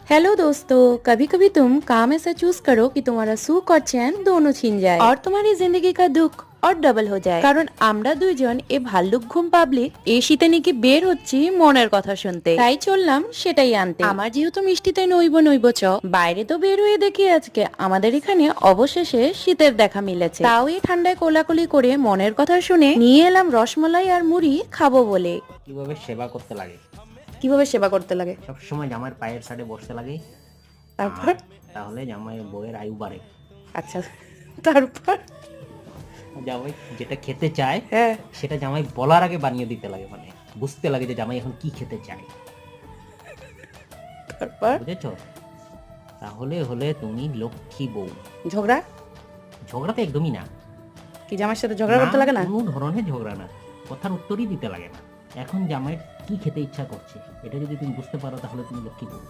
Hello दोस्तों, कभी कभी तुम काम ऐसा चूज करो कि तुम्हारा सुख और चैन दोनों छिन जाए और तुम्हारी जिंदगी का दुख और ডবল হয়ে যায়। কারণ আমরা দুইজন এই ভাল্লুক ঘুম পাবলিক এই শীতে নাকি বের হচ্ছি মনের কথা শুনতে, তাই চললাম সেটাই আনতে। আমার যেহেতু মিষ্টিতে নইব নইব চ, বাইরে তো বের হয়ে দেখি আজকে আমাদের এখানে অবশেষে শীতের দেখা মিলেছে। তাও এই ঠান্ডায় কোলাকুলি করে মনের কথা শুনে নিয়ে এলাম রসমলাই আর মুড়ি খাবো বলে। কিভাবে সেবা করতে লাগে? কিভাবে সেবা করতে লাগে? সবসময় জামাইয়ের পায়ের সাইডে বসতে লাগে, তারপর? তাহলে জামাইয়ের বউয়ের আয়ু বাড়ে। আচ্ছা, তারপর? জামাই যেটা খেতে চায় হ্যাঁ, সেটা জামাই বলার আগে বানিয়ে দিতে লাগে, মানে বুঝতে লাগে যে জামাই এখন কি খেতে চায়, তারপর? বুঝেছো? তাহলে হলে তুমি লক্ষ্মী বউ। ঝগড়া? ঝগড়া তো একদমই না। কি জামাইয়ের সাথে ঝগড়া করতে লাগে না? কোনো ধরনের ঝগড়া না, কথার উত্তরই দিতে লাগে না। এখন জামাই কি খেতে ইচ্ছা করছে এটা যদি তুমি বুঝতে পারো তাহলে তুমি লক্ষ্মী বউ।